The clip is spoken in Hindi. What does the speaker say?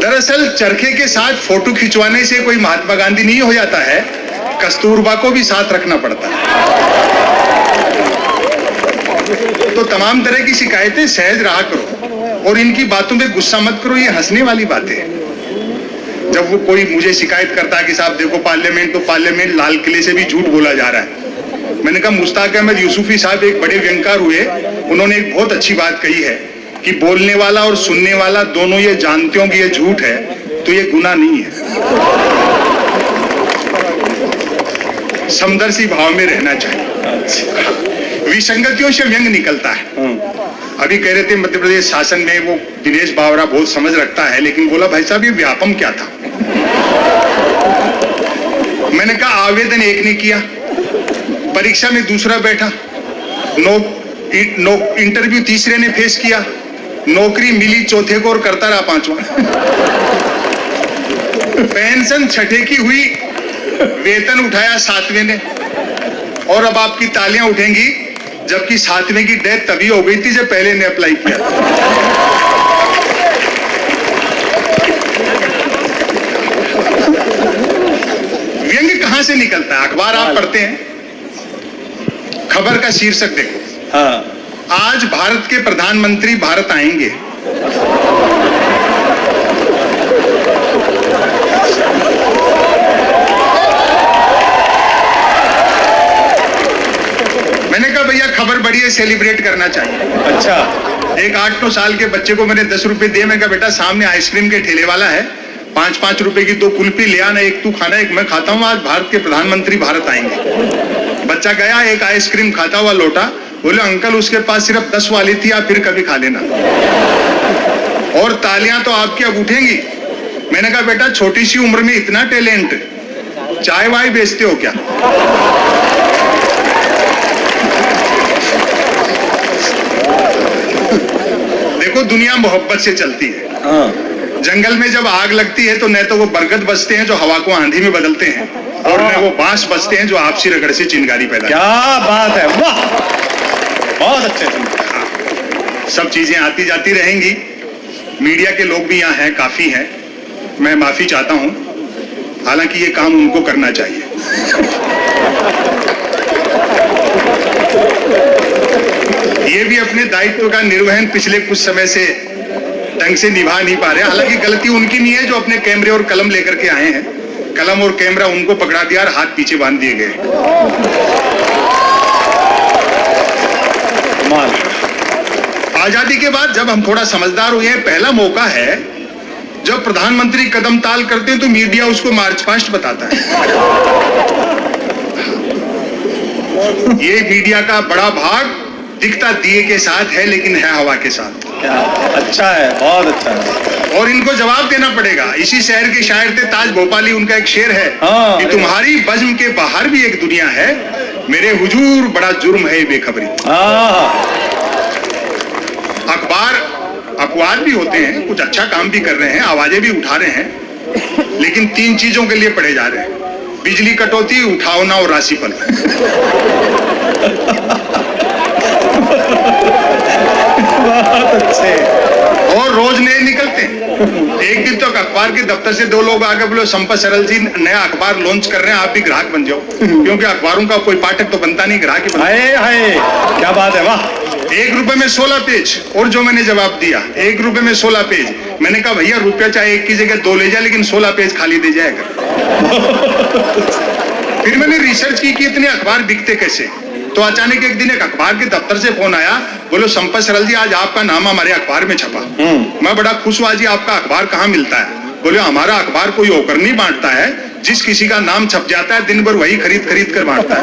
दरअसल चरखे के साथ फोटो खिंचवाने से कोई महात्मा गांधी नहीं हो जाता है, कस्तूरबा को भी साथ रखना पड़ता है। तो तमाम तरह की शिकायतें सहज रहा करो और इनकी बातों पे गुस्सा मत करो, ये हंसने वाली बातें हैं। जब वो कोई मुझे शिकायत करता है कि साहब देखो पार्लियामेंट, तो पार्लियामेंट लाल किले से भी झूठ बोला जा रहा है। मैंने कहा मुश्ताक अहमद यूसुफी साहब एक बड़े व्यंगकार हुए, उन्होंने एक बहुत अच्छी बात कही है कि बोलने वाला और सुनने वाला दोनों ये जानते हो कि ये झूठ है तो ये गुनाह नहीं है। समदर्शी भाव में रहना चाहिए। विसंगतियों से व्यंग निकलता है। अभी कह रहे थे मध्य प्रदेश शासन में वो दिनेश बावरा बहुत समझ रखता है, लेकिन बोला भाई साहब ये व्यापम क्या था। मैंने कहा आवेदन एक ने किया, परीक्षा में दूसरा बैठा, इंटरव्यू तीसरे ने फेस किया, नौकरी मिली चौथे को और करता रहा पांचवा। पेंशन छठे की हुई, वेतन उठाया सातवें ने, और अब आपकी तालियां उठेंगी जबकि सातवें की डेथ तभी हो गई थी जब पहले ने अप्लाई किया। व्यंग कहां से निकलता है? अखबार आप पढ़ते हैं, खबर का शीर्षक देखो, आज भारत के प्रधानमंत्री भारत आएंगे। मैंने कहा भैया खबर बड़ी है, सेलिब्रेट करना चाहिए। अच्छा, एक 8-9 साल के बच्चे को मैंने 10 रुपए दिए। मैंने कहा बेटा सामने आइसक्रीम के ठेले वाला है, 5-5 रुपए की 2 कुल्फी ले आना, एक तू खाना एक मैं खाता हूँ, आज भारत के प्रधानमंत्री भारत आएंगे। बच्चा गया, एक आइसक्रीम खाता हुआ लौटा, बोले अंकल उसके पास सिर्फ 10 वाली थी, आप फिर कभी खा लेना। और तालियां तो आपकी अब उठेंगी। मैंने कहा बेटा छोटी सी उम्र में इतना टैलेंट, चाय वाय बेचते हो क्या? देखो दुनिया मोहब्बत से चलती है। जंगल में जब आग लगती है तो न तो वो बरगद बचते हैं जो हवा को आंधी में बदलते हैं, और न वो बांस बचते हैं जो आपसी रगड़ से चिंगारी पैदा। क्या बात है, वाह, बहुत अच्छे। सब चीजें आती जाती रहेंगी। मीडिया के लोग भी यहाँ हैं, काफी हैं, मैं माफी चाहता हूं, हालांकि ये काम उनको करना चाहिए। ये भी अपने दायित्व का निर्वहन पिछले कुछ समय से ढंग से निभा नहीं पा रहे। हालांकि गलती उनकी नहीं है जो अपने कैमरे और कलम लेकर के आए हैं, कलम और कैमरा उनको पकड़ा दिया और हाथ पीछे बांध दिए गए। आजादी के बाद जब हम थोड़ा समझदार हुए हैं, पहला मौका है जब प्रधानमंत्री कदम ताल करते हैं तो मीडिया उसको मार्च पास्ट बताता है। ये मीडिया का बड़ा भाग दिखता दिए के साथ है, लेकिन है हवा के साथ। क्या अच्छा है, बहुत अच्छा है। और इनको जवाब देना पड़ेगा। इसी शहर के शायर थे ताज भोपाली, उनका एक शेर है कि तुम्हारी बज़्म के बाहर भी एक दुनिया है, मेरे हुजूर बड़ा जुर्म है बेखबरी। अखबार भी होते हैं, कुछ अच्छा काम भी कर रहे हैं, आवाजें भी उठा रहे हैं, लेकिन 3 चीजों के लिए पढ़े जा रहे हैं: बिजली कटौती, उठावना और राशिफल। बहुत अच्छे। और रोज नए निकलते हैं। एक दिन तो अखबार के दफ्तर से 2 लोग आके बोले संपत सरल जी नया अखबार लॉन्च कर रहे हैं, आप भी ग्राहक बन जाओ। क्योंकि अखबारों का कोई पाठक तो बनता नहीं, ग्राहक ही बनता है। क्या बात है, वाह। 1 रुपए में 16 पेज। और जो मैंने जवाब दिया 1 रुपए में 16 पेज। मैंने कहा भैया रुपया चाहे 1 की जगह 2 ले जाए, लेकिन 16 पेज खाली दे जाएगा। फिर मैंने रिसर्च की कि इतने अखबार बिकते कैसे। तो अचानक एक दिन एक अखबार के दफ्तर से फोन आया, बोलो संपत सरल जी आज आपका नाम हमारे अखबार में छपा। मैं बड़ा खुश हुआ, जी आपका अखबार कहाँ मिलता है? बोले हमारा अखबार कोई होकर नहीं बांटता है, जिस किसी का नाम छप जाता है दिन भर वही खरीद कर बांटता है।